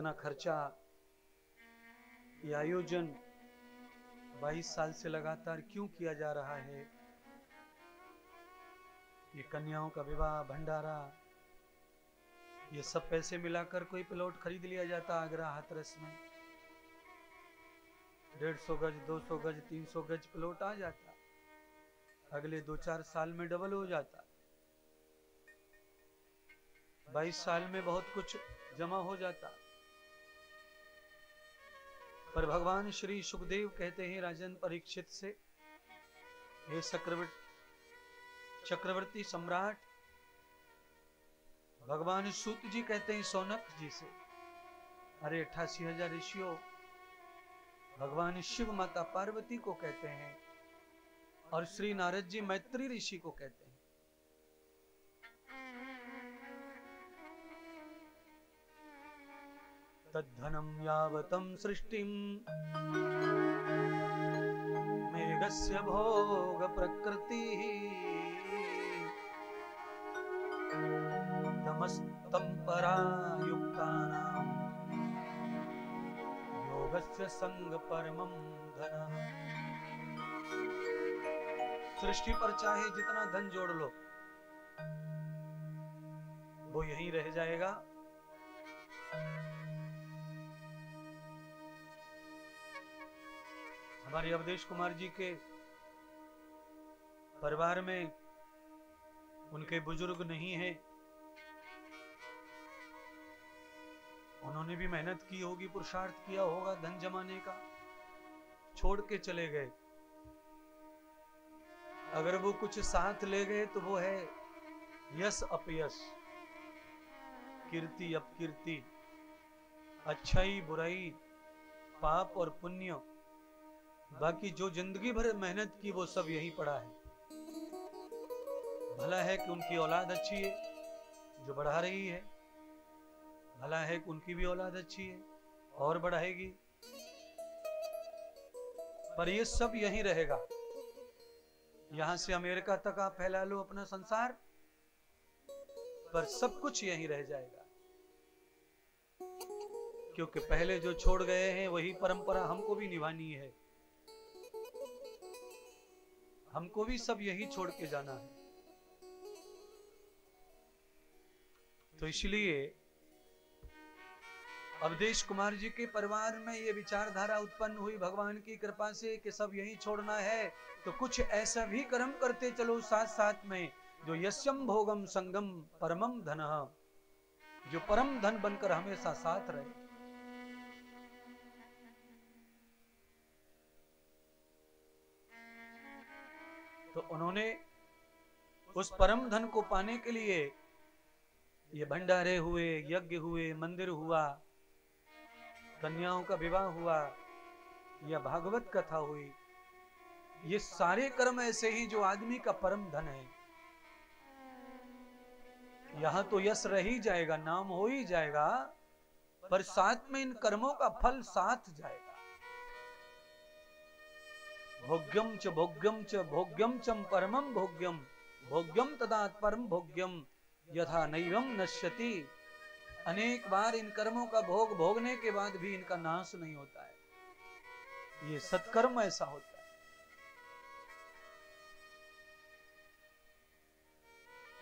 इतना खर्चा, ये आयोजन 22 साल से लगातार क्यों किया जा रहा है? ये कन्याओं का विवाह, भंडारा, ये सब पैसे मिलाकर कोई प्लॉट खरीद लिया जाता आगरा हाथरस में, 150 गज, 200 गज, 300 गज प्लॉट आ जाता, अगले 2-4 साल में डबल हो जाता, 22 साल में बहुत कुछ जमा हो जाता। पर भगवान श्री सुखदेव कहते हैं राजन परीक्षित से, हे चक्रवर्ती सम्राट, भगवान सूत जी कहते हैं सौनक जी से, अरे 88,000 ऋषियों, भगवान शिव माता पार्वती को कहते हैं, और श्री नारद जी मैत्री ऋषि को कहते हैं। तद्धनम यावतं सृष्टिम मेघस्य भोग प्रकृति तमस्तं परायुक्तानां योगस्य संग परमं धनः। सृष्टि पर चाहे जितना धन जोड़ लो वो यहीं रह जाएगा। हमारे अवधेश कुमार जी के परिवार में उनके बुजुर्ग नहीं है, उन्होंने भी मेहनत की होगी, पुरुषार्थ किया होगा धन जमाने का, छोड़ के चले गए। अगर वो कुछ साथ ले गए तो वो है यश अपयश, कीर्ति अपकीर्ति, अच्छाई बुराई, पाप और पुण्य, बाकी जो जिंदगी भर मेहनत की वो सब यही पड़ा है। भला है कि उनकी औलाद अच्छी है जो बढ़ा रही है, भला है कि उनकी भी औलाद अच्छी है और बढ़ाएगी, पर ये सब यहीं रहेगा। यहां से अमेरिका तक आप फैला लो अपना संसार, पर सब कुछ यहीं रह जाएगा, क्योंकि पहले जो छोड़ गए हैं वही परंपरा हमको भी निभानी है, हमको भी सब यही छोड़ के जाना है। तो इसलिए अवधेश कुमार जी के परिवार में ये विचारधारा उत्पन्न हुई भगवान की कृपा से कि सब यही छोड़ना है, तो कुछ ऐसा भी कर्म करते चलो साथ साथ में जो यस्यम भोगम संगम परमम धनः, जो परम धन बनकर हमेशा साथ रहे। तो उन्होंने उस परम धन को पाने के लिए ये भंडारे हुए, यज्ञ हुए, मंदिर हुआ, कन्याओं का विवाह हुआ, या भागवत कथा हुई, ये सारे कर्म ऐसे ही जो आदमी का परम धन है। यहां तो यश रह ही जाएगा, नाम हो ही जाएगा, पर साथ में इन कर्मों का फल साथ जाएगा। भोग्यम च भोग्यम च भोग्यम चम परमम भोग्यम, भोग्यम तदा परम भोग्यम यथा नैवम नश्यति। अनेक बार इन कर्मों का भोग भोगने के बाद भी इनका नाश नहीं होता है। ये सत्कर्म ऐसा होता है।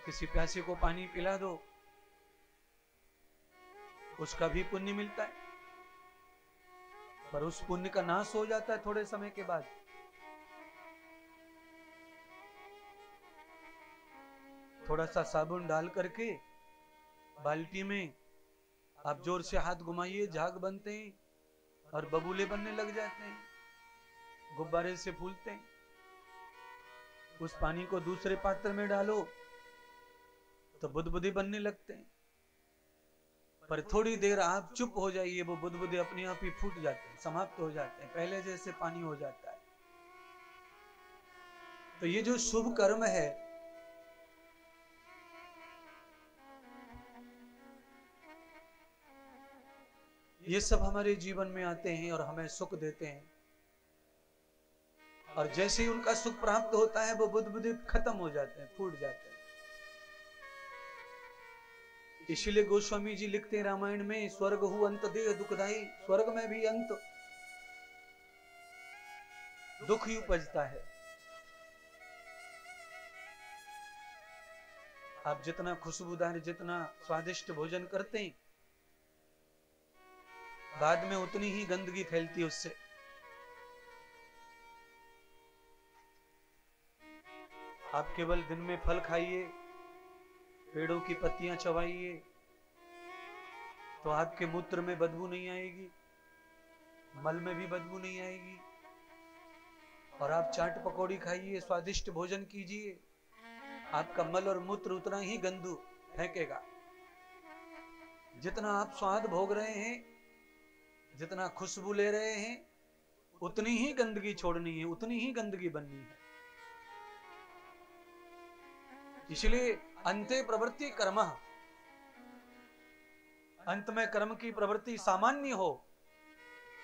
किसी प्यासे को पानी पिला दो, उसका भी पुण्य मिलता है, पर उस पुण्य का नाश हो जाता है थोड़े समय के बाद। थोड़ा सा साबुन डाल करके बाल्टी में आप जोर से हाथ घुमाइए, झाग बनते हैं और बबूले बनने लग जाते हैं, गुब्बारे से फूलते हैं। उस पानी को दूसरे पात्र में डालो तो बुदबुदे बनने लगते हैं, पर थोड़ी देर आप चुप हो जाइए, वो बुदबुदे अपने आप ही फूट जाते हैं, समाप्त हो जाते हैं, पहले जैसे पानी हो जाता है। तो ये जो शुभ कर्म है, ये सब हमारे जीवन में आते हैं और हमें सुख देते हैं, और जैसे ही उनका सुख प्राप्त होता है वो बुदबुदे खत्म हो जाते हैं, फूट जाते हैं। इसलिए गोस्वामी जी लिखते हैं रामायण में, स्वर्ग हु अंत देह दुखदाई, स्वर्ग में भी अंत दुख ही उपजता है। आप जितना खुशबूदार, जितना स्वादिष्ट भोजन करते हैं, बाद में उतनी ही गंदगी फैलती है उससे। आप केवल दिन में फल खाइए, पेड़ों की पत्तियां चबाइए, तो आपके मूत्र में बदबू नहीं आएगी, मल में भी बदबू नहीं आएगी। और आप चाट पकौड़ी खाइए, स्वादिष्ट भोजन कीजिए, आपका मल और मूत्र उतना ही गंदू फेंकेगा। जितना आप स्वाद भोग रहे हैं, जितना खुशबू ले रहे हैं, उतनी ही गंदगी छोड़नी है, उतनी ही गंदगी बननी है। इसलिए अंते प्रवृत्ति कर्म, अंत में कर्म की प्रवृत्ति सामान्य हो,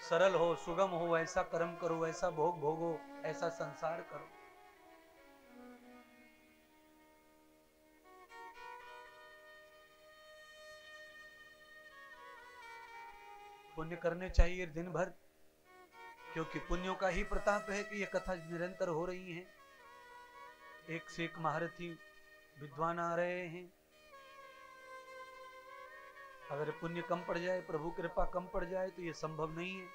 सरल हो, सुगम हो, ऐसा कर्म करो, ऐसा भोग भोगो, ऐसा संसार करो। पुण्य करने चाहिए दिन भर, क्योंकि पुण्यों का ही प्रताप है कि ये कथा निरंतर हो रही है। एक से एक महारथी विद्वान आ रहे हैं। अगर पुण्य कम पड़ जाए, प्रभु कृपा कम पड़ जाए, तो ये संभव नहीं है।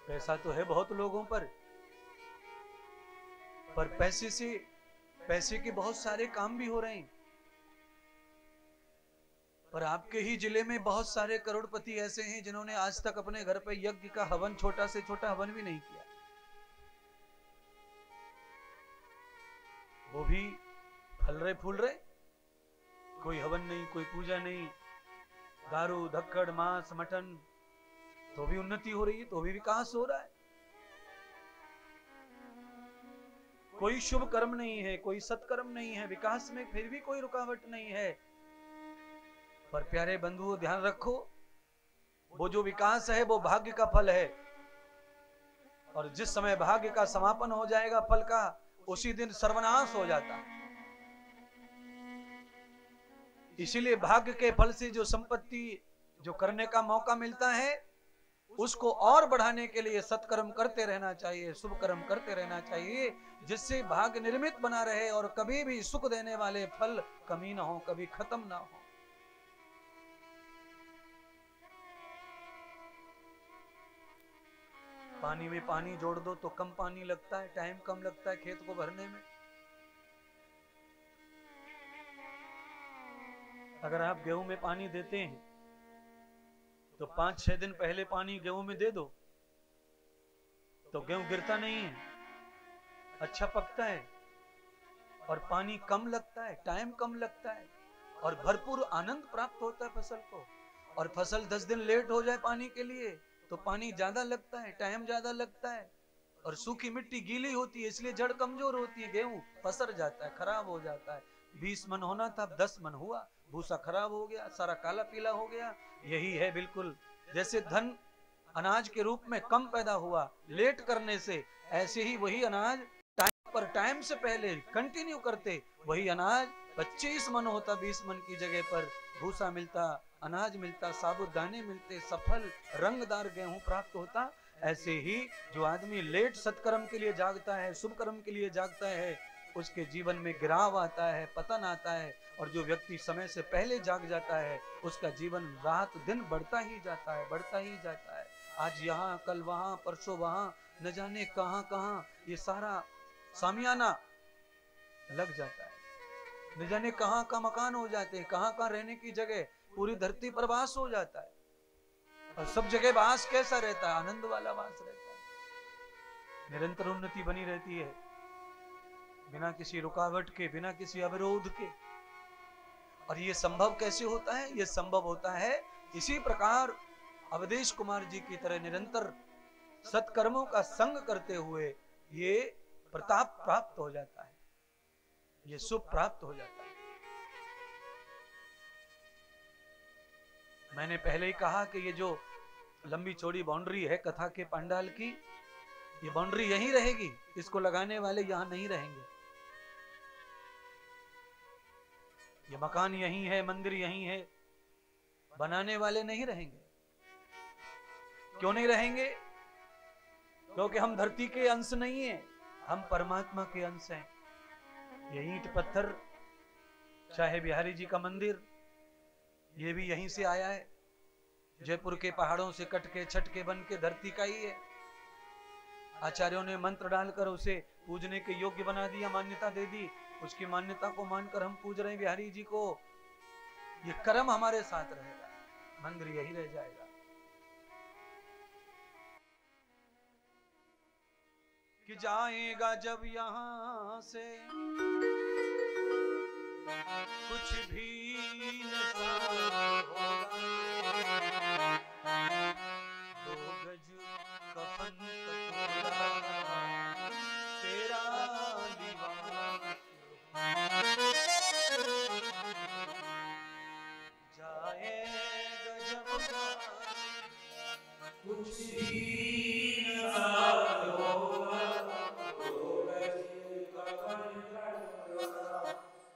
पैसा तो है बहुत लोगों पर पैसे के बहुत सारे काम भी हो रहे हैं। पर आपके ही जिले में बहुत सारे करोड़पति ऐसे हैं जिन्होंने आज तक अपने घर पे यज्ञ का हवन, छोटा से छोटा हवन भी नहीं किया। वो भी फल रहे फूल रहे, कोई हवन नहीं, कोई पूजा नहीं, दारू धक्कड़ मांस मटन, तो भी उन्नति हो रही है, तो भी विकास हो रहा है। कोई शुभ कर्म नहीं है, कोई सत्कर्म नहीं है, विकास में फिर भी कोई रुकावट नहीं है। पर प्यारे बंधुओं, ध्यान रखो, वो जो विकास है वो भाग्य का फल है, और जिस समय भाग्य का समापन हो जाएगा फल का, उसी दिन सर्वनाश हो जाता है। इसीलिए भाग्य के फल से जो संपत्ति, जो करने का मौका मिलता है, उसको और बढ़ाने के लिए सत्कर्म करते रहना चाहिए, शुभ कर्म करते रहना चाहिए, जिससे भाग्य निर्मित बना रहे और कभी भी सुख देने वाले फल कमी ना हो, कभी खत्म ना हो। पानी में पानी जोड़ दो तो कम पानी लगता है, टाइम कम लगता है खेत को भरने में। अगर आप गेहूं में पानी देते हैं तो 5-6 दिन पहले पानी गेहूं में दे दो तो गेहूं गिरता नहीं है, अच्छा पकता है, और पानी कम लगता है, टाइम कम लगता है, और भरपूर आनंद प्राप्त होता है फसल को। और फसल 10 दिन लेट हो जाए पानी के लिए तो पानी ज्यादा लगता है, टाइम ज्यादा लगता है, और सूखी मिट्टी गीली होती है, इसलिए जड़ कमजोर होती है, गेहूं पसर जाता है, खराब हो जाता है। 20 मन होना था, 10 मन हुआ, भूसा खराब हो गया, सारा काला पीला हो गया। यही है बिल्कुल, जैसे धन अनाज के रूप में कम पैदा हुआ लेट करने से, ऐसे ही वही अनाज टाइम पर, टाइम से पहले कंटिन्यू करते, वही अनाज 25 मन होता, 20 मन की जगह पर भूसा मिलता, अनाज मिलता, साबुत दाने मिलते, सफल रंगदार गेहूं प्राप्त होता। ऐसे ही जो आदमी लेट सत्कर्म के लिए जागता है, शुभ कर्म के लिए जागता है, उसके जीवन में गिराव आता है, पतन आता है। और जो व्यक्ति समय से पहले जाग जाता है, उसका जीवन रात दिन बढ़ता ही जाता है, बढ़ता ही जाता है। आज यहाँ, कल वहां, परसों वहां, न जाने कहां कहां ये सारा सामियाना लग जाता है, न जाने कहां का मकान हो जाते हैं, कहां कहां रहने की जगह, पूरी धरती पर वास हो जाता है। और सब जगह वास कैसा रहता है? आनंद वाला वास रहता है। निरंतर उन्नति बनी रहती है, बिना किसी रुकावट के, बिना किसी अवरोध के। और ये संभव कैसे होता है? ये संभव होता है इसी प्रकार अवधेश कुमार जी की तरह निरंतर सत्कर्मों का संग करते हुए ये प्रताप प्राप्त हो जाता है, ये सुख प्राप्त हो जाता है। मैंने पहले ही कहा कि ये जो लंबी चौड़ी बाउंड्री है कथा के पंडाल की, ये बाउंड्री यहीं रहेगी, इसको लगाने वाले यहां नहीं रहेंगे। ये मकान यहीं है, मंदिर यहीं है, बनाने वाले नहीं रहेंगे। क्यों नहीं रहेंगे? क्योंकि हम धरती के अंश नहीं हैं, हम परमात्मा के अंश हैं। ये ईंट पत्थर, चाहे बिहारी जी का मंदिर, ये भी यहीं से आया है। जयपुर के पहाड़ों से कट के छट के बन के धरती का ही है। आचार्यों ने मंत्र डालकर उसे पूजने के योग्य बना दिया, मान्यता दे दी। उसकी मान्यता को मानकर हम पूज रहे हैं बिहारी जी को। ये कर्म हमारे साथ रहेगा, मंदिर यही रह जाएगा। कि जाएगा जब यहां से कुछ भी न होगा, 2 गज कफन का टुकड़ा तेरा लिबास, जाएगा जब कुछ भी न होगा, 2 गज कफन का टुकड़ा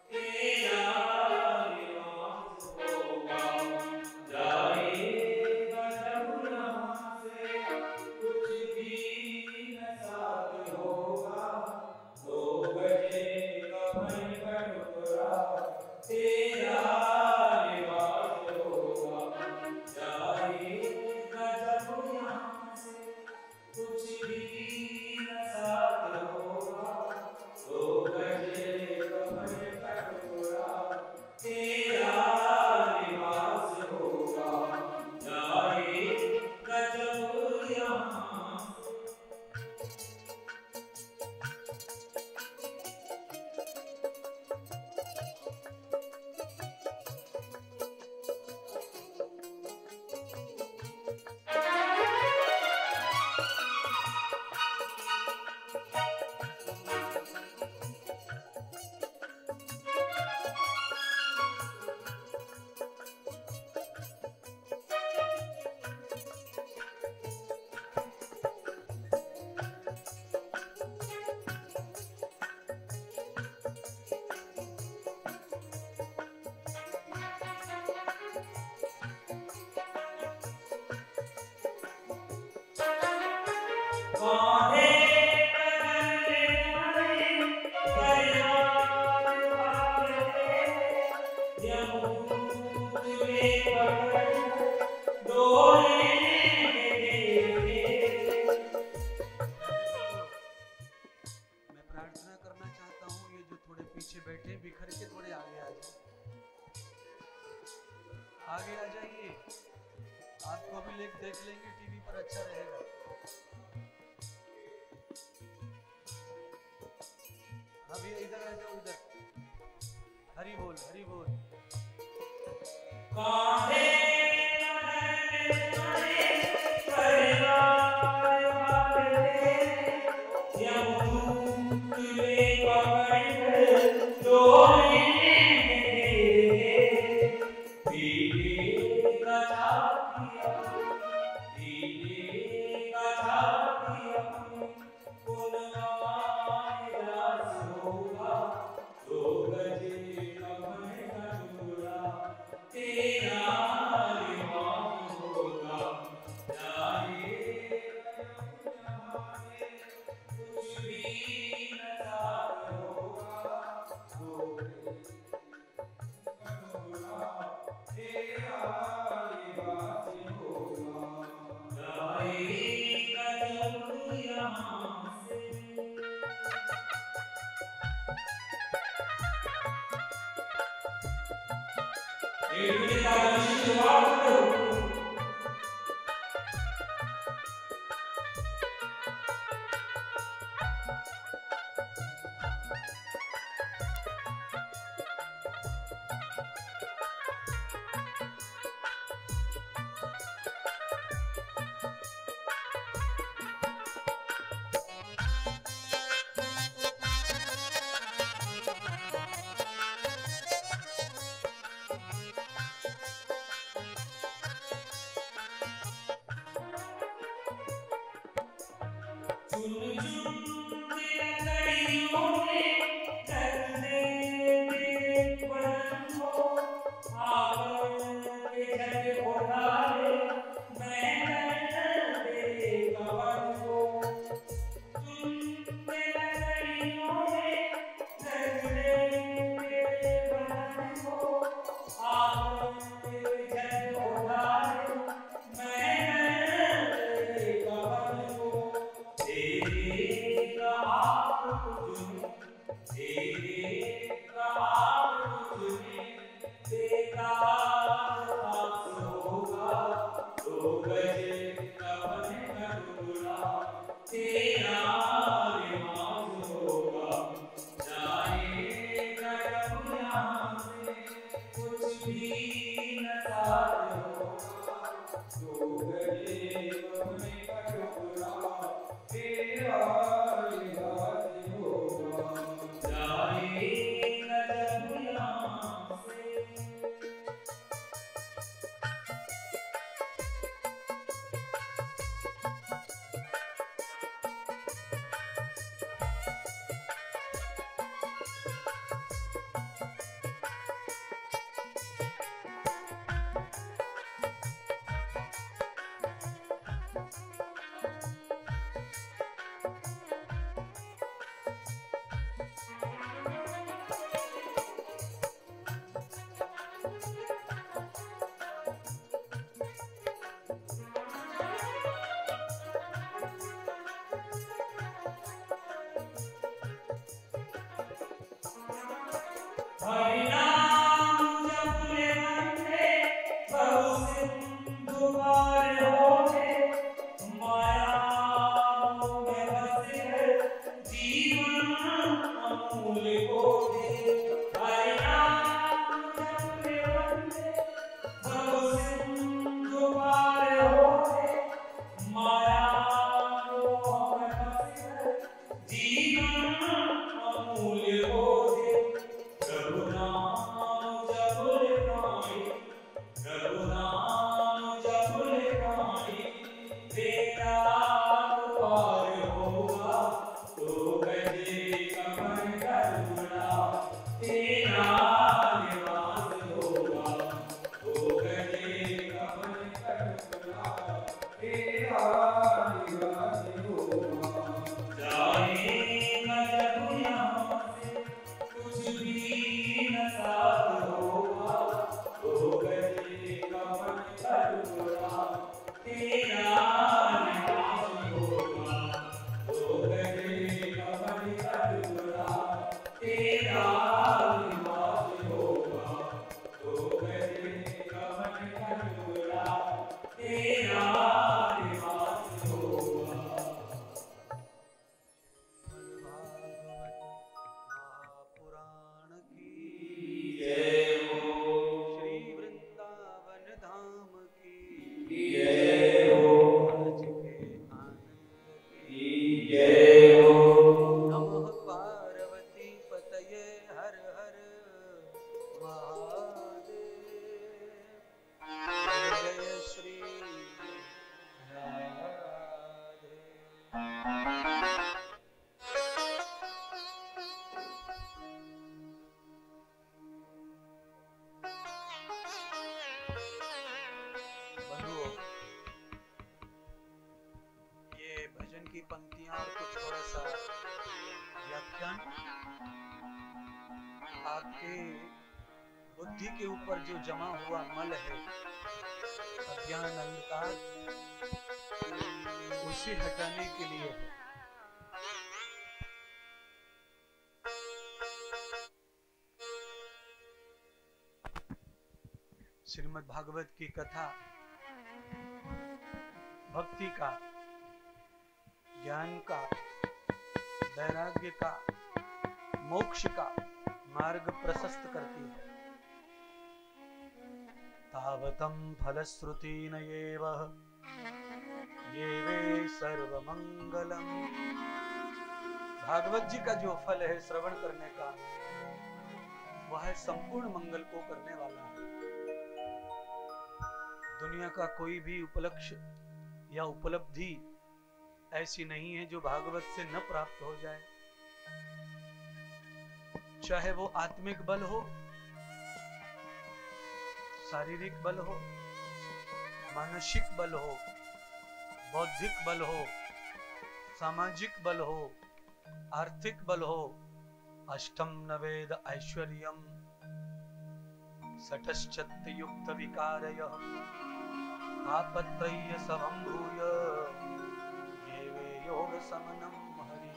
तेरा लिबास होगा, जाएगा जब यहाँ से कुछ भी न साथ होगा, 2 गज कफन का टुकड़ा तेरा लिबास होगा, जाएगा जब यहाँ से कुछ भी न साथ होगा, 2 गज कफन का टुकड़ा तेरा लिबास होगा, जाएगा जब यहाँ से। आगे आ जाइए, आपको भी देख लेंगे टीवी पर, अच्छा रहेगा। अभी इधर आ जाओ, इधर। हरि बोल, हरि बोल। बुद्धि के ऊपर जो जमा हुआ मल है, अज्ञान अंधकार, उसे हटाने के लिए है। श्रीमद् भागवत की कथा भक्ति का, ज्ञान का, वैराग्य का, मोक्ष का मार्ग प्रशस्त करती है। तावतं फलश्रुतेन एव ये वे सर्वमंगलम। भागवत जी का जो फल है श्रवण करने का, वह संपूर्ण मंगल को करने वाला है। दुनिया का कोई भी उपलक्ष्य या उपलब्धि ऐसी नहीं है जो भागवत से न प्राप्त हो जाए। चाहे वो आत्मिक बल हो, शारीरिक बल हो, मानसिक बल हो, बौद्धिक बल हो, सामाजिक बल हो, आर्थिक बल हो। अष्टम नवेद ऐश्वर्यम सठश्चत्त युक्त विकारयः आपत्रय्य समं भूय ये वे योग समनम हरि।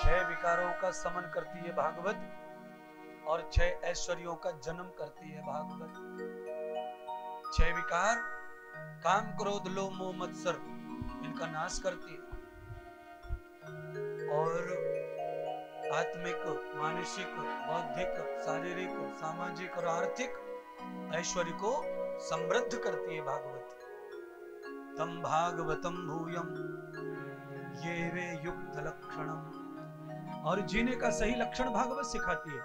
6 विकारों का समन करती है भागवत और 6 ऐश्वर्यों का जन्म करती है भागवत। 6 विकार काम, क्रोध, लोभ, मोह, मत्सर, इनका नाश करती है और आत्मिक, मानसिक, बौद्धिक, शारीरिक, सामाजिक और आर्थिक ऐश्वर्य को समृद्ध करती है भागवत। तम भागवतम भूयम ये वे युक्त लक्षणम। और जीने का सही लक्षण भागवत सिखाती है।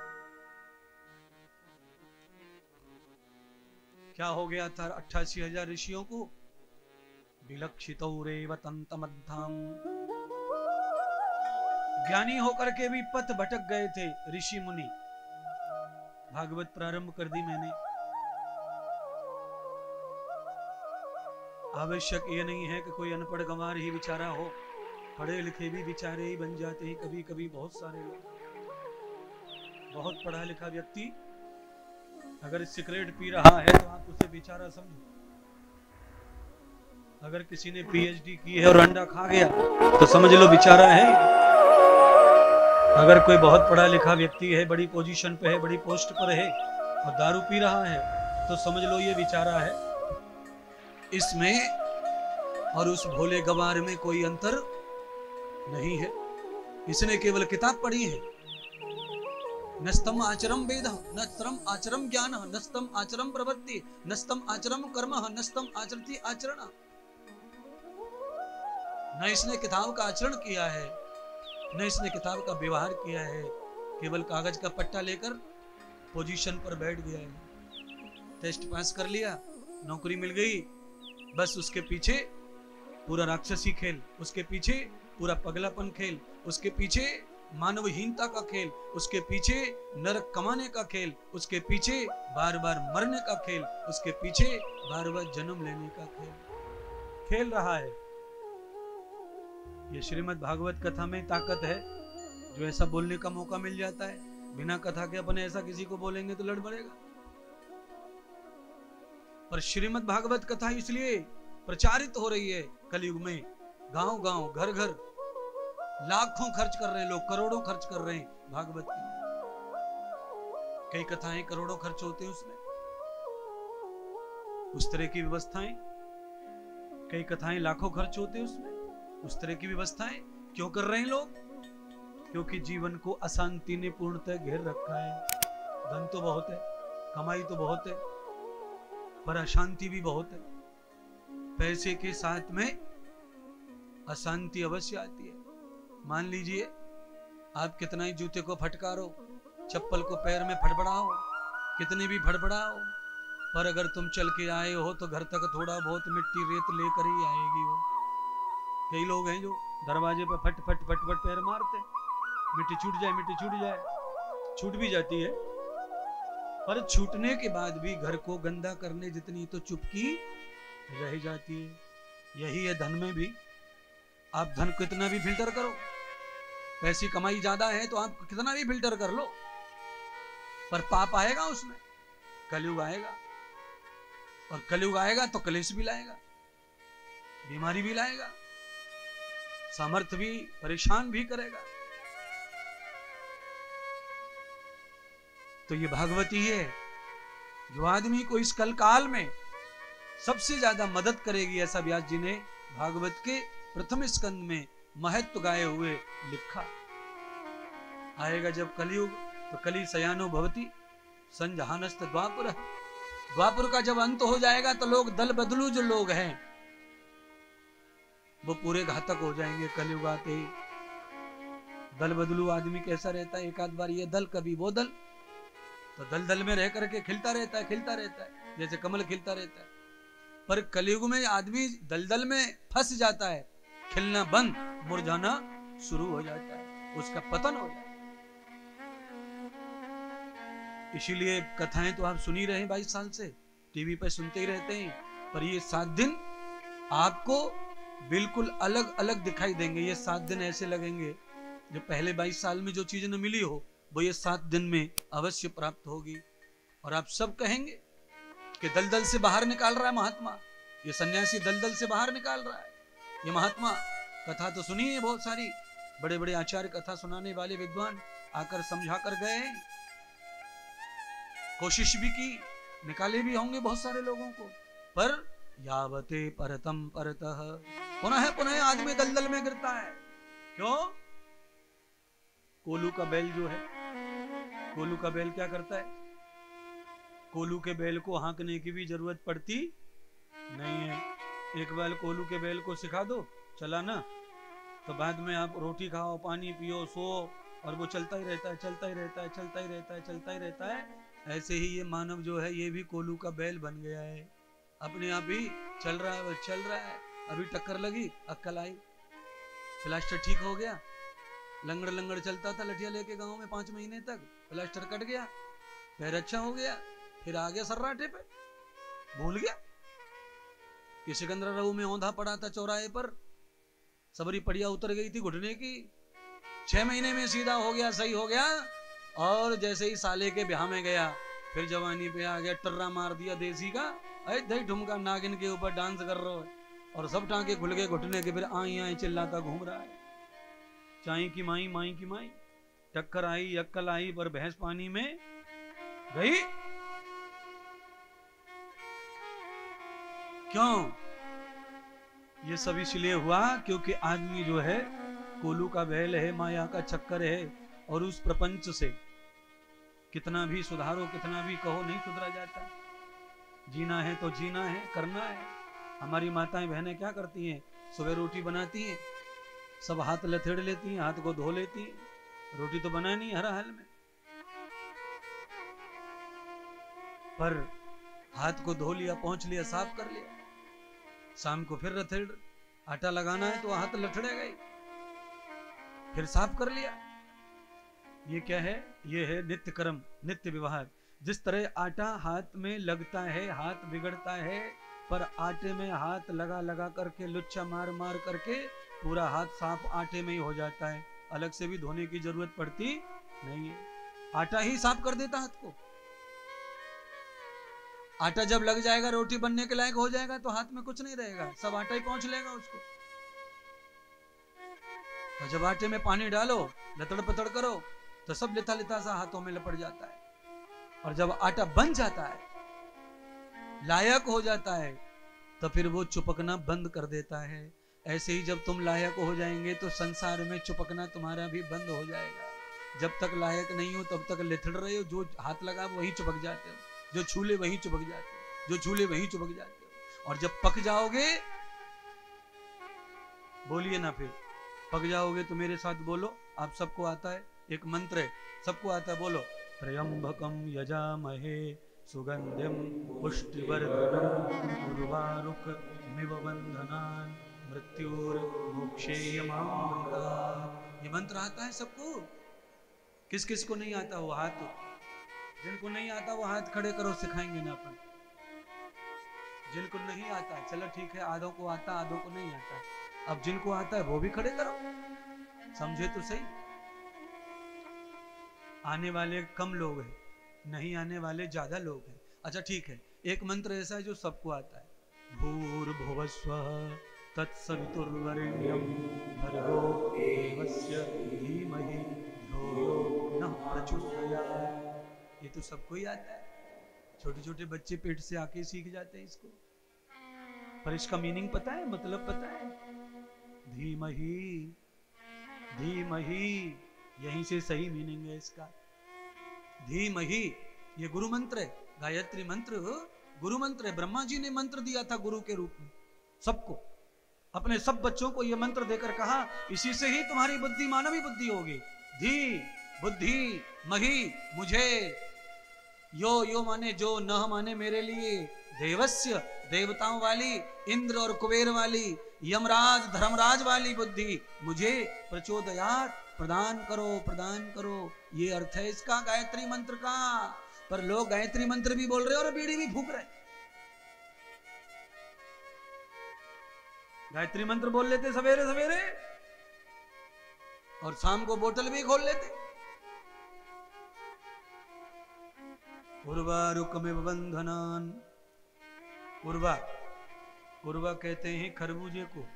क्या हो गया था 88,000 ऋषियों को? विलक्षितौरेव तंतमद्धाम। ज्ञानी होकर के भी पथ भटक गए थे ऋषि मुनि। भागवत प्रारंभ कर दी मैंने। आवश्यक ये नहीं है कि कोई अनपढ़ गंवार ही बेचारा हो, पढ़े लिखे भी बेचारे ही बन जाते हैं कभी कभी। बहुत सारे लोग, बहुत पढ़ा लिखा व्यक्ति अगर सिगरेट पी रहा है तो आप उसे बेचारा समझो। अगर किसी ने पीएचडी की है और अंडा खा गया तो समझ लो बेचारा है। अगर कोई बहुत पढ़ा लिखा व्यक्ति है, बड़ी पोजीशन पे है, बड़ी पोस्ट पर है और दारू पी रहा है तो समझ लो ये बेचारा है। इसमें और उस भोले गंवार में कोई अंतर नहीं है। इसने केवल किताब पढ़ी है, नस्तम आचरम वेद, नस्तम आचरम ज्ञान, नस्तम आचरम प्रवृत्ति, नस्तम आचरम कर्म, नस्तम आचरति आचरण। न इसने किताब का आचरण किया है, न इसने किताब का व्यवहार किया है, केवल कागज का पट्टा लेकर पोजीशन पर बैठ गया है। टेस्ट पास कर लिया, नौकरी मिल गई, बस उसके पीछे पूरा राक्षसी खेल, उसके पीछे पूरा पगलापन खेल, उसके पीछे मानवहीनता का खेल, उसके पीछे नरक कमाने का खेल, उसके पीछे बार बार मरने का खेल, उसके पीछे बार बार जन्म लेने का खेल खेल रहा है। ये श्रीमद् भागवत कथा में ताकत है, जो ऐसा बोलने का मौका मिल जाता है। बिना कथा के अपने ऐसा किसी को बोलेंगे तो लड़ पड़ेगा। पर श्रीमद् भागवत कथा इसलिए प्रचारित हो रही है कलयुग में, गांव गांव घर घर लाखों खर्च कर रहे हैं लोग, करोड़ों खर्च कर रहे हैं भागवत के लिए। कई कथाएं करोड़ों खर्च होते हैं उसमें, उस तरह की व्यवस्थाएं, कई कथाएं लाखों खर्च होते हैं उसमें, उस तरह की व्यवस्थाएं क्यों कर रहे हैं लोग? क्योंकि जीवन को अशांति ने पूर्णतः घेर रखा है। धन तो बहुत है, कमाई तो बहुत है, पर अशांति भी बहुत है। पैसे के साथ में अशांति अवश्य आती है। मान लीजिए आप कितना ही जूते को फटकारो, चप्पल को पैर में फड़फड़ाओ, कितने भी फड़फड़ाओ, पर अगर तुम चल के आए हो तो घर तक थोड़ा बहुत मिट्टी रेत लेकर ही आएगी वो। कई लोग हैं जो दरवाजे पर फट फट फट फट पैर मारते, मिट्टी छूट जाए, मिट्टी छूट जाए, छूट भी जाती है, पर छूटने के बाद भी घर को गंदा करने जितनी तो चुपकी रह जाती है। यही है धन में भी। आप धन कितना भी फिल्टर करो, पैसी कमाई ज्यादा है तो आप कितना भी फिल्टर कर लो, पर पाप आएगा उसमें। कलयुग आएगा, और कलयुग आएगा तो कलेश भी लाएगा, बीमारी भी लाएगा, सामर्थ्य भी परेशान भी करेगा। तो ये भागवती है जो आदमी को इस कल काल में सबसे ज्यादा मदद करेगी। ऐसा व्यास जी ने भागवत के प्रथम स्कंद में महत्व गाए हुए लिखा। आएगा जब कलयुग तो कली सयानो भवती संजहानस्त द्वापुर। द्वापुर का जब अंत हो जाएगा तो लोग दल बदलू जो लोग हैं वो पूरे घातक हो जाएंगे। कलयुग आते ही दल बदलू आदमी कैसा रहता है, एक आध बार ये दल कभी वो दल, तो दल दल में रह करके खिलता रहता है, खिलता रहता है, जैसे कमल खिलता रहता है। पर कलयुग में आदमी दलदल में फंस जाता है, खिलना बंद, मुरझाना शुरू हो जाता है, उसका पतन हो जाता है। इसीलिए कथाएं तो आप सुन ही रहे हैं 22 साल से, टीवी पर सुनते ही रहते हैं, पर ये 7 दिन आपको बिल्कुल अलग अलग दिखाई देंगे। ये 7 दिन ऐसे लगेंगे जो पहले 22 साल में जो चीज न मिली हो वो ये 7 दिन में अवश्य प्राप्त होगी। और आप सब कहेंगे कि दलदल से बाहर निकाल रहा है महात्मा, ये सन्यासी दलदल से बाहर निकाल रहा है ये महात्मा। कथा तो सुनी है बहुत सारी, बड़े बड़े आचार्य कथा सुनाने वाले विद्वान आकर समझा कर गए, कोशिश भी की, निकाले भी होंगे बहुत सारे लोगों को, पर यावते परतम परतः पुनः पुनः आदमी दलदल में गिरता है। क्यों? कोलू का बैल जो है, कोलू का बैल क्या करता है? कोलू के बैल को हाँकने की भी जरूरत पड़ती नहीं है। एक बार कोलू के बैल को सिखा दो चलाना, तो बाद में आप रोटी खाओ, पानी पियो, सो, और वो चलता ही रहता है, चलता ही रहता है, चलता ही रहता है, चलता ही रहता है। ऐसे ही ये मानव जो है ये भी कोलू का बैल बन गया है, अपने आप ही चल रहा है, वो चल रहा है। अभी टक्कर लगी, अक्कल आई, प्लास्टर ठीक हो गया, लंगड़ लंगड़ चलता था लठिया लेके गांव में 5 महीने तक, प्लास्टर कट गया, पैर अच्छा हो गया, फिर आ गया सर्राटे पे, भूल गया कि सिकंदराबाद में औंधा पड़ा था चौराहे पर, सबरी पड़िया उतर गई थी घुटने की, 6 महीने में सीधा हो गया, सही हो गया। और जैसे ही साले के ब्याह में गया, फिर जवानी पे आ गया, टर्रा मार दिया देसी का, दही ठुमका नागिन के ऊपर डांस कर रहा है, और सब टांके खुल गए घुटने के, फिर आई आई चिल्लाता घूम रहा है। चाई की माई, माई की माई, टक्कर आई, अक्कल आई, पर भैंस पानी में गई। क्यों? ये सब इसलिए हुआ क्योंकि आदमी जो है कोलू का बैल है, माया का चक्कर है, और उस प्रपंच से कितना भी सुधारो, कितना भी कहो, नहीं सुधरा जाता। जीना है तो जीना है, करना है। हमारी माताएं बहनें क्या करती हैं? सुबह रोटी बनाती हैं, सब हाथ लथेड़ लेती हैं, हाथ को धो लेती हैं। रोटी तो बनानी हर हाल में, पर हाथ को धो लिया, पहुंच लिया, साफ कर लिया, शाम को फिर लथेड़, आटा लगाना है तो हाथ लथड़ेगा ही, फिर साफ कर लिया। ये क्या है? ये है नित्य कर्म, नित्य व्यवहार। जिस तरह आटा हाथ में लगता है, हाथ बिगड़ता है, पर आटे में हाथ लगा लगा करके, लुच्चा मार मार करके पूरा हाथ साफ आटे में ही हो जाता है, अलग से भी धोने की जरूरत पड़ती नहीं है। आटा ही साफ कर देता हाथ को। आटा जब लग जाएगा, रोटी बनने के लायक हो जाएगा, तो हाथ में कुछ नहीं रहेगा, सब आटा ही पहुंच लेगा उसको। और जब आटे में पानी डालो, लतड़ पतड़ करो, तो सब लिथा लिथा सा हाथों में लपट जाता है। और जब आटा बन जाता है, लायक हो जाता है, तो फिर वो चिपकना बंद कर देता है। ऐसे ही जब तुम लायक हो जाएंगे तो संसार में चिपकना तुम्हारा भी बंद हो जाएगा। जब तक लायक नहीं हो तब तक लिथड़ रहे हो, जो हाथ लगा वही चिपक जाते हो, जो छूले वही चिपक जाते हो, जो छूले वही चिपक जाते हो। और जब पक जाओगे, बोलिए ना, फिर पक जाओगे तो मेरे साथ बोलो, आप सबको आता है, एक मंत्र है, सबको आता है, बोलो। त्र्यंबकम यजामहे सुगंधिम पुष्टिवर्धनम उर्वारुकमिव बन्धनान् मृत्युर्मुक्षेयमामृतात्। ये मंत्र आता है सबको? किस किस को नहीं आता? वो हाथ, जिनको नहीं आता वो हाथ खड़े करो, सिखाएंगे ना अपन। जिनको नहीं आता, चलो ठीक है, आधों को आता, आधों को नहीं आता, अब जिनको आता है वो भी खड़े करो, समझे तो सही। आने वाले कम लोग हैं, नहीं आने वाले ज्यादा लोग हैं। अच्छा ठीक है, एक मंत्र ऐसा है जो सबको आता है, भूर्भुवस्वः तत्सवितुर्वरेण्यं भर्गो देवस्य धीमहि धियो यो नः प्रचोदयात्। ये तो सबको ही आता है, छोटे छोटे बच्चे पेट से आके सीख जाते हैं इसको। पर इसका मीनिंग पता है, मतलब पता है? धीमहि, धीमहि, यहीं से सही मीनिंग है इसका। धीमहि ये गुरु मंत्र है, गायत्री मंत्र गुरु मंत्र है। ब्रह्मा जी ने मंत्र दिया था गुरु के रूप में सबको, अपने सब बच्चों को यह मंत्र देकर कहा, इसी से ही तुम्हारी बुद्धि मानवी बुद्धि होगी। धी बुद्धि, मही मुझे, यो यो माने जो, नह माने मेरे लिए, देवस्य देवताओं वाली, इंद्र और कुबेर वाली, यमराज धर्मराज वाली बुद्धि मुझे प्रचोदयात् प्रदान करो, प्रदान करो। ये अर्थ है इसका गायत्री मंत्र का। पर लोग गायत्री मंत्र भी बोल रहे और बीड़ी भी फूक रहे। गायत्री मंत्र बोल लेते सवेरे सवेरे और शाम को बोतल भी खोल लेते। उर्वारुकमिव बन्धनान्, उर्वा, उर्वा कहते हैं खरबूजे को।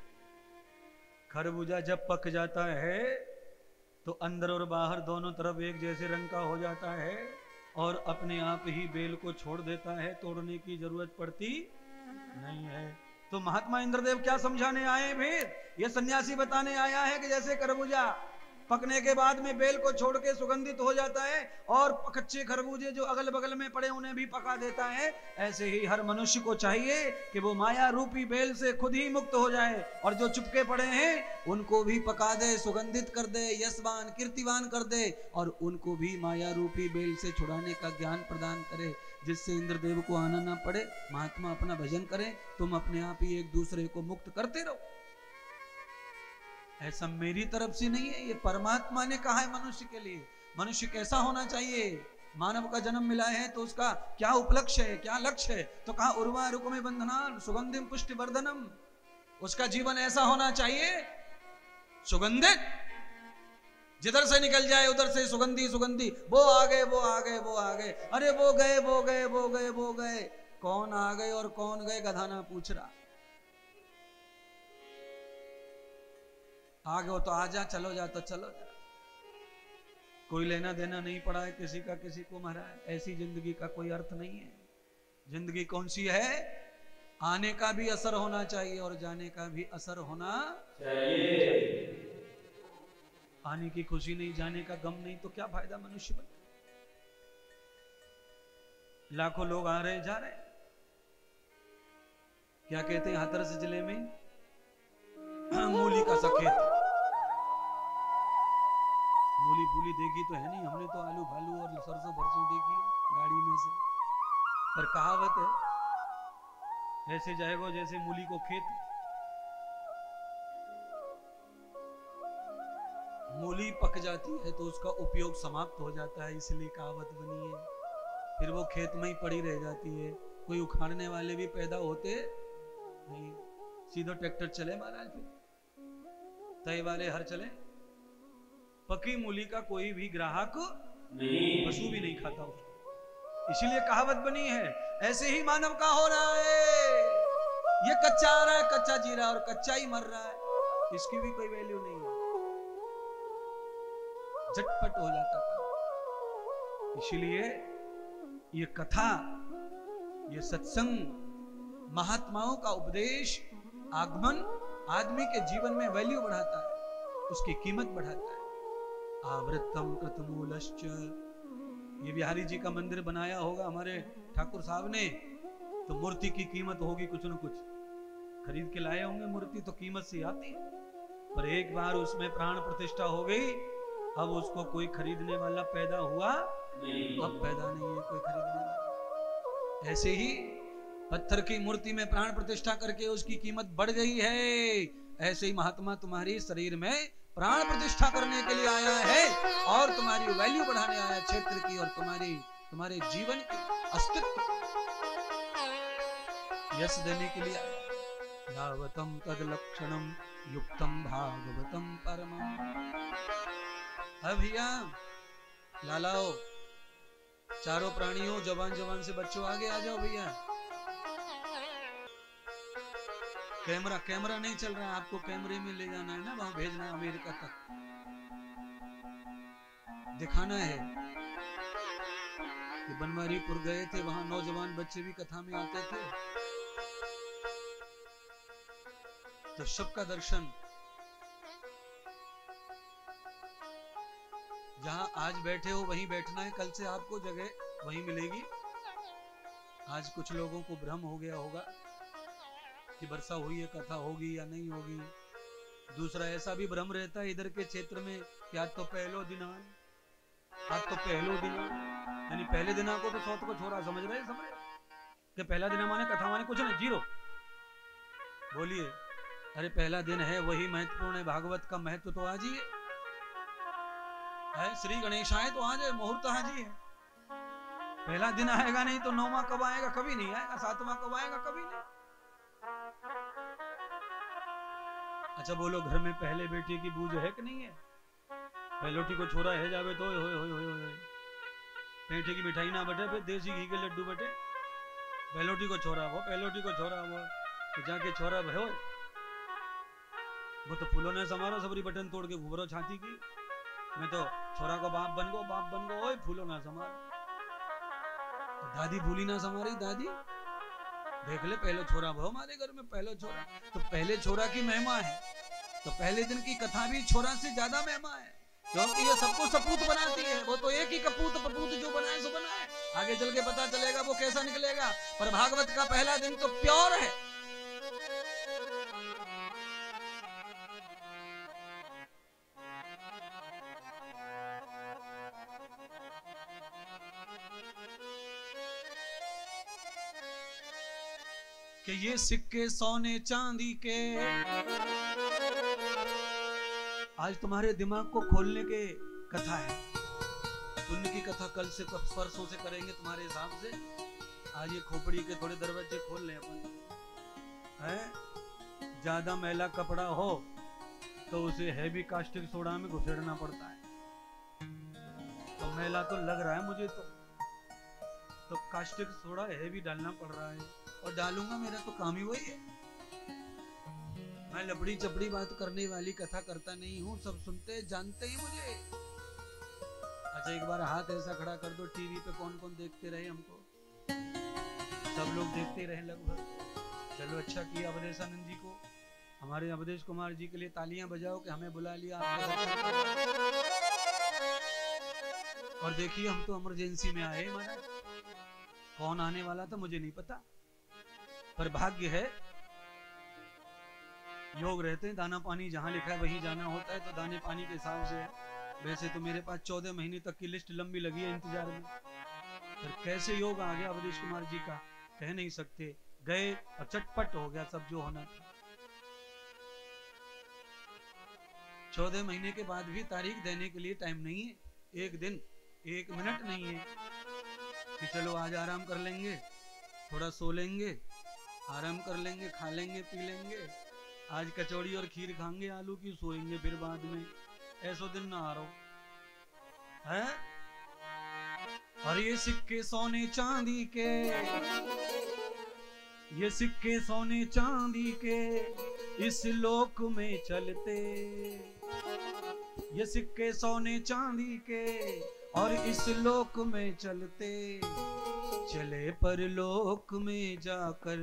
खरबूजा जब पक जाता है तो अंदर और बाहर दोनों तरफ एक जैसे रंग का हो जाता है और अपने आप ही बेल को छोड़ देता है, तोड़ने की जरूरत पड़ती नहीं है। तो महात्मा इंद्रदेव क्या समझाने आए? फिर ये सन्यासी बताने आया है कि जैसे खरबूजा पकने के बाद में बेल को छोड़ के सुगंधित हो जाता है और कच्चे खरबूजे जो अगल बगल में पड़े उन्हें भी पका देता है, ऐसे ही हर मनुष्य को चाहिए कि वो माया रूपी बेल से खुद ही मुक्त हो जाए और जो चुपके पड़े हैं उनको भी पका दे, सुगंधित कर दे, यशवान कीर्तिवान कर दे और उनको भी माया रूपी बेल से छुड़ाने का ज्ञान प्रदान करे, जिससे इंद्रदेव को आना ना पड़े। महात्मा अपना भजन करें, तुम अपने आप ही एक दूसरे को मुक्त करते रहो। ऐसा मेरी तरफ से नहीं है, ये परमात्मा ने कहा है मनुष्य के लिए। मनुष्य कैसा होना चाहिए? मानव का जन्म मिला है तो उसका क्या उपलक्ष्य है, क्या लक्ष्य है? तो कहा उर्वारुकमिव बन्धनान् सुगंधिम पुष्टिवर्धनम। उसका जीवन ऐसा होना चाहिए सुगंधित, जिधर से निकल जाए उधर से सुगंधी सुगंधी, वो आ गए वो आ गए वो आ गए, अरे वो गए वो गए वो गए वो गए, कौन आ गए और कौन गए गधा ना पूछ रहा। आ गए हो तो आ जा, चलो जा तो चलो जा, कोई लेना देना नहीं पड़ा है किसी का किसी को महाराज। ऐसी जिंदगी का कोई अर्थ नहीं है। जिंदगी कौन सी है? आने का भी असर होना चाहिए और जाने का भी असर होना चाहिए। आने की खुशी नहीं, जाने का गम नहीं, तो क्या फायदा मनुष्य बन। लाखों लोग आ रहे जा रहे। क्या कहते हैं हाथरस जिले में मूली का सखेत। मूली फूली देखी तो है नहीं, हमने तो आलू फालू और सरसों भरसों देखी गाड़ी में से। पर कहावत है ऐसे जाएगा जैसे मूली को खेत। मूली पक जाती है तो उसका उपयोग समाप्त हो जाता है, इसलिए कहावत बनी है। फिर वो खेत में ही पड़ी रह जाती है, कोई उखाड़ने वाले भी पैदा होते नहीं। सीधो ट्रैक्टर चले महाराज, फिर तय वाले हर चले। पकी मूली का कोई भी ग्राहक नहीं, पशु भी नहीं खाता उसको, इसीलिए कहावत बनी है। ऐसे ही मानव का हो रहा है, ये कच्चा आ रहा है, कच्चा जी रहा है और कच्चा ही मर रहा है, इसकी भी कोई वैल्यू नहीं है, झटपट हो जाता था। इसलिए ये कथा, ये सत्संग, महात्माओं का उपदेश, आगमन आदमी के जीवन में वैल्यू बढ़ाता है, उसकी कीमत बढ़ाता है। आवृतम कृतमूलश्च, ये बिहारी जी का मंदिर बनाया होगा हमारे ठाकुर साहब ने, तो मूर्ति की कीमत होगी कुछ न कुछ, खरीद के लाए होंगे मूर्ति, तो कीमत से आती है। पर एक बार उसमें प्राण प्रतिष्ठा हो गई, अब उसको कोई खरीदने वाला पैदा हुआ नहीं, अब पैदा नहीं है कोई खरीदने वाला। ऐसे ही पत्थर की मूर्ति में प्राण प्रतिष्ठा करके उसकी कीमत बढ़ गई है, ऐसे ही महात्मा तुम्हारी शरीर में प्राण प्रतिष्ठा करने के लिए आया है और तुम्हारी वैल्यू बढ़ाने आया, क्षेत्र की और तुम्हारे जीवन की अस्तित्व यश देने के लिए आया। यावतम तद लक्षणम युक्तम भागवतम परमम। भैया लालाओ, चारों प्राणियों, जवान जवान से बच्चों आगे आ जाओ भैया। कैमरा नहीं चल रहा है, आपको कैमरे में ले जाना है ना, वहां भेजना है अमेरिका तक, दिखाना है कि बनवारीपुर गए थे, वहां नौजवान बच्चे भी कथा में आते थे। तो सबका दर्शन, जहां आज बैठे हो वहीं बैठना है, कल से आपको जगह वहीं मिलेगी। आज कुछ लोगों को भ्रम हो गया होगा कि वर्षा हुई है, कथा होगी या नहीं होगी। दूसरा ऐसा भी भ्रम रहता है इधर के क्षेत्र में कि आज तो पहलो दिन है, आज तो पहलो दिन है, यानी पहले दिन को तो सौत को छोरा समझ रहे कि पहला दिन माने कथा माने कुछ नहीं, जीरो। बोलिए, अरे पहला दिन है वही महत्वपूर्ण है, भागवत का महत्व तो आज ही है। श्री गणेशाय तो आज है, मुहूर्त आज ही है। पहला दिन आएगा नहीं तो नौवां कब आएगा? कभी नहीं आएगा। सातवां कब आएगा? कभी नहीं। अच्छा बोलो, घर में पहले बेटी की बूझ है कि नहीं है? पहलोटी को छोरा है जावे तो पेठे की मिठाई ना बटे, फिर देसी घी के लड्डू बटे। पहलोटी को छोरा वो, पहलोटी को छोरा वो, तो जाके छोरा भयो वो तो फूलों ने समारो, सबरी बटन तोड़ के घूमरो छाती की। मैं तो छोरा को बाप बन गो, ओए फूलो ना समारो। तो दादी भूली ना समारी, दादी देख ले पहले छोरा भयो हमारे घर में, पहले छोरा। तो पहले छोरा की महिमा है, तो पहले दिन की कथा भी छोरा से ज्यादा महिमा है, क्योंकि ये सबको सपूत बनाती है। वो तो एक ही कपूत पपूत जो बनाए सो बनाए, आगे चल के पता चलेगा वो कैसा निकलेगा। पर भागवत का पहला दिन तो प्योर है। कि ये सिक्के सोने चांदी के आज तुम्हारे दिमाग को खोलने के कथा है। पुण्य की कथा कल से परसों से करेंगे तुम्हारे हिसाब से। आज ये खोपड़ी के थोड़े दरवाजे खोल लें अपन, है? ज्यादा मैला कपड़ा हो तो उसे हैवी कास्टिक सोडा में घुसेड़ना पड़ता है। तो मैला तो लग रहा है मुझे, तो कास्टिक सोडा हैवी डालना पड़ रहा है, और डालूंगा, मेरा तो काम ही वही है। मैं लबड़ी चपड़ी बात करने वाली कथा करता नहीं हूँ, सब सुनते जानते ही मुझे। अच्छा एक बार हाथ ऐसा खड़ा कर दो, टीवी पे कौन कौन देखते रहे हमको? सब लोग देखते रहे लगभग। चलो अच्छा किया अवधेशानंद जी को, हमारे अवधेश कुमार जी के लिए तालियां बजाओ कि हमें बुला लिया आपने। और देखिए हम तो इमरजेंसी में आए महाराज, कौन आने वाला था मुझे नहीं पता, पर भाग्य है, योग रहते हैं, दाना पानी जहां लिखा है वहीं जाना होता है, तो दाने पानी के हिसाब से है। वैसे तो मेरे पास 14 महीने तक की लिस्ट लंबी लगी है इंतजार में, पर कैसे योग आ गया अवधेश कुमार जी का कह नहीं सकते। गए और चटपट हो गया सब जो होना था। 14 महीने के बाद भी तारीख देने के लिए टाइम नहीं है, एक दिन 1 मिनट नहीं है कि चलो आज आराम कर लेंगे, थोड़ा सो लेंगे, आराम कर लेंगे, खा लेंगे, पी लेंगे, आज कचौड़ी और खीर खाएंगे आलू की, सोएंगे फिर बाद में। ऐसो दिन ना आ रहा है। और ये सिक्के सोने चांदी के, ये सिक्के सोने चांदी के इस लोक में चलते, ये सिक्के सोने चांदी के और इस लोक में चलते, चले परलोक में जाकर,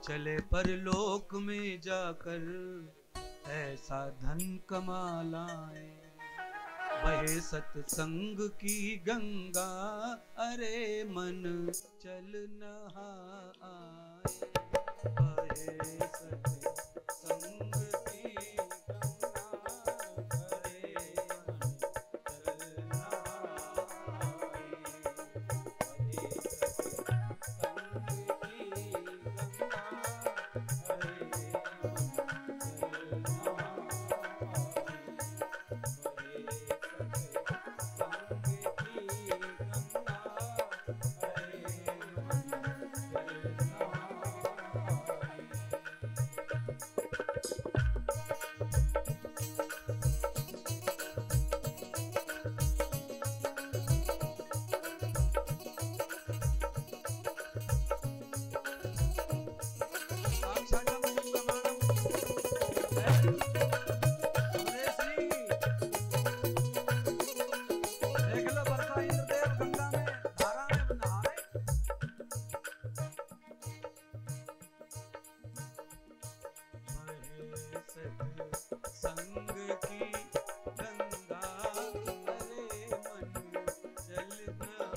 चले परलोक में जाकर ऐसा धन कमा लाए, बहे सत्संग की गंगा, अरे मन चल नहा आए, बहे सत्संग की गंगा, अरे मन चल नहा आए, बहे सत्संग की गंगा, अरे मन चल नहा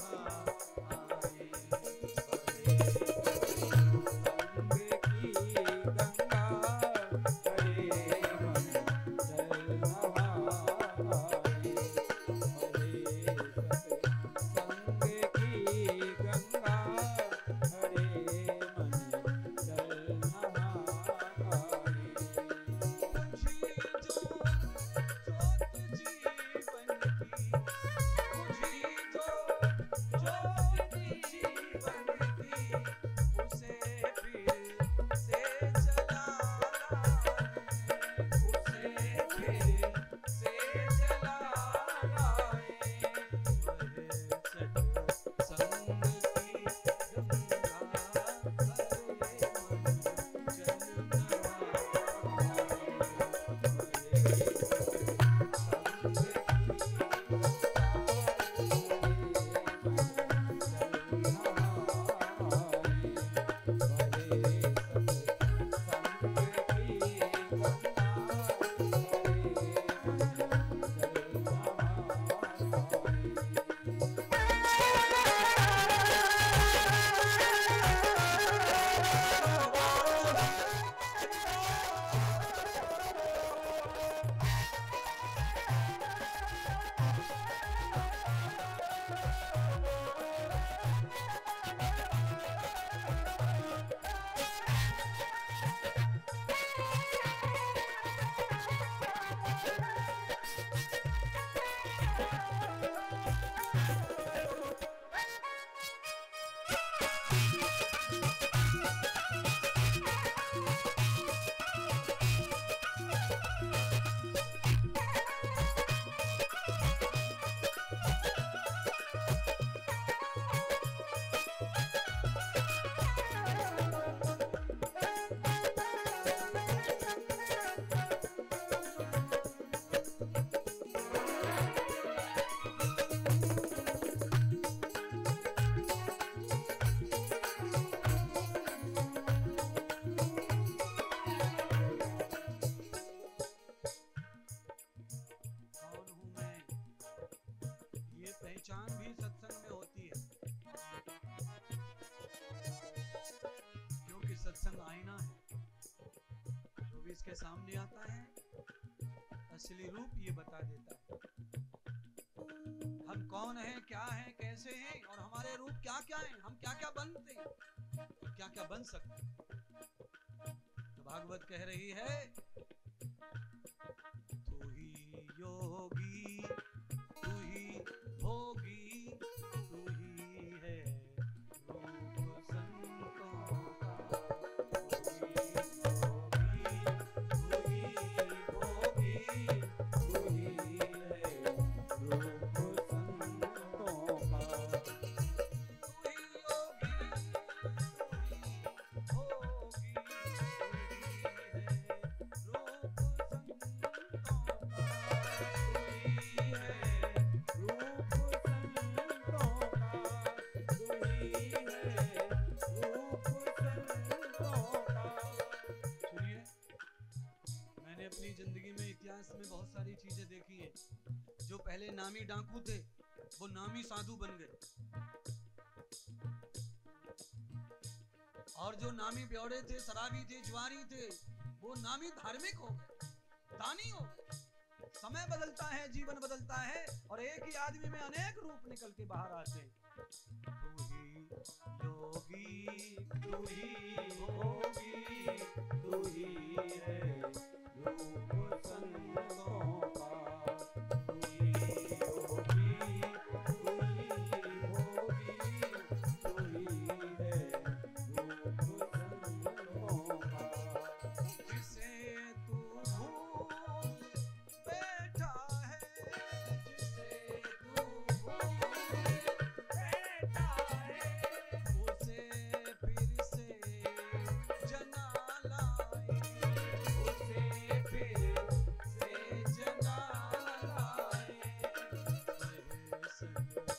पहचान भी सत्संग में होती है। सत्संग आईना है, जो भी इसके सामने आता है असली रूप ये बता देता है हम कौन हैं, क्या हैं, कैसे हैं और हमारे रूप क्या क्या हैं, हम क्या क्या बनते हैं, क्या क्या बन सकते हैं। तो भागवत कह रही है तू ही योगी, तू ही भोगी, तू ही है रूप संतों का। तू ही योगी, तू ही भोगी, तू ही है रूप संतों का। तू ही योगी, तू ही भोगी, तू ही है अपनी जिंदगी में इतिहास में बहुत सारी चीजें देखी है। जो पहले नामी डाकू थे वो नामी साधु बन गए, और जो नामी ब्यौरे थे, शराबी थे, जुआरी थे, वो नामी धार्मिक हो गए, दानी हो गए। समय बदलता है, जीवन बदलता है, और एक ही आदमी में अनेक रूप निकल के बाहर आते हैं। तू ही योगी, तू ही भोगी, तू ही है रूप संतों का। तू ही योगी, तू ही भोगी, तू ही है रूप संतों का। जिसे तू भूल बैठा है, जिसे तू भूल बैठा है, उसे फिर से जना लाए, उसे फिर से जना लाए। संग की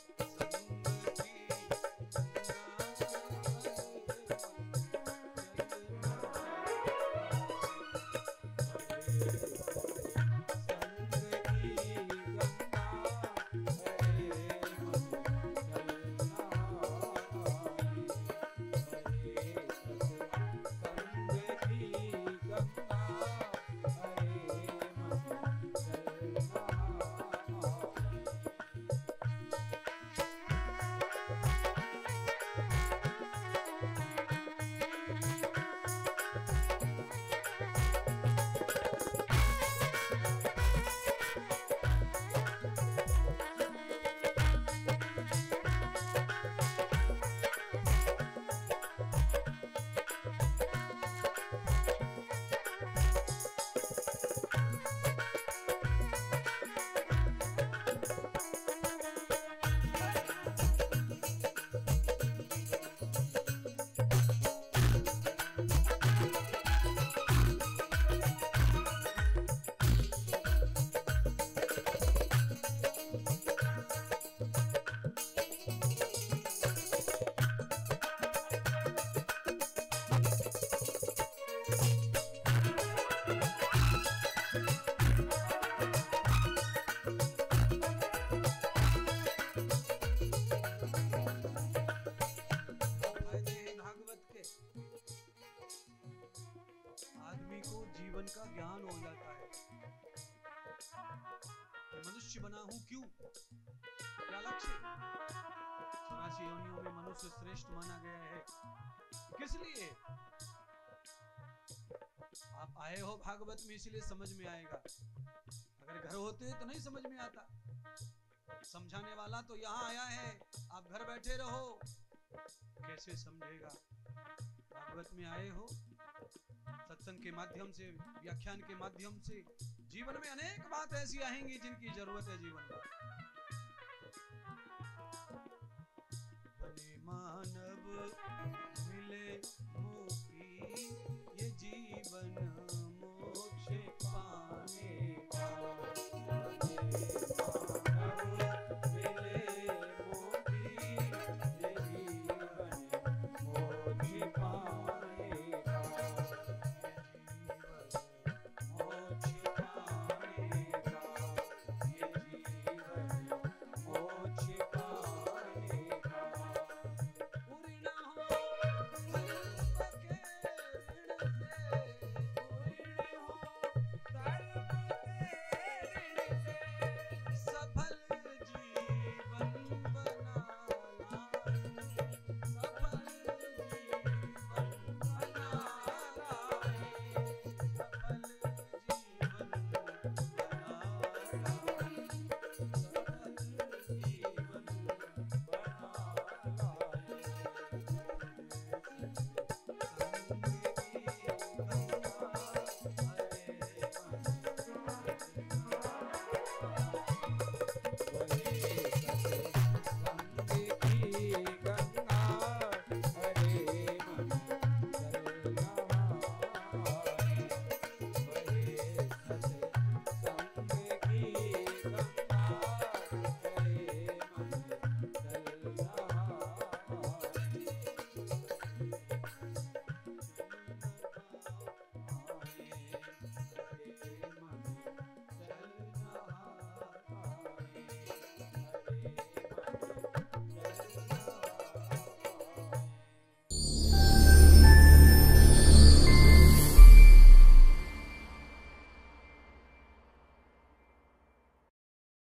आदमी को जीवन का ज्ञान हो जाता है कि मनुष्य बना हूं क्यों, क्या लक्ष्य। 84 योनियों में मनुष्य श्रेष्ठ माना गया है, किस लिए। आप आए हो भागवत में इसलिए समझ में आएगा, अगर घर होते तो नहीं समझ में आता। समझाने वाला तो यहाँ आया है, आप घर बैठे रहो, कैसे समझेगा। भागवत में आए हो, सत्संग के माध्यम से, व्याख्यान के माध्यम से जीवन में अनेक बात ऐसी आएंगी जिनकी जरूरत है जीवन में। बने मानव मिले मुख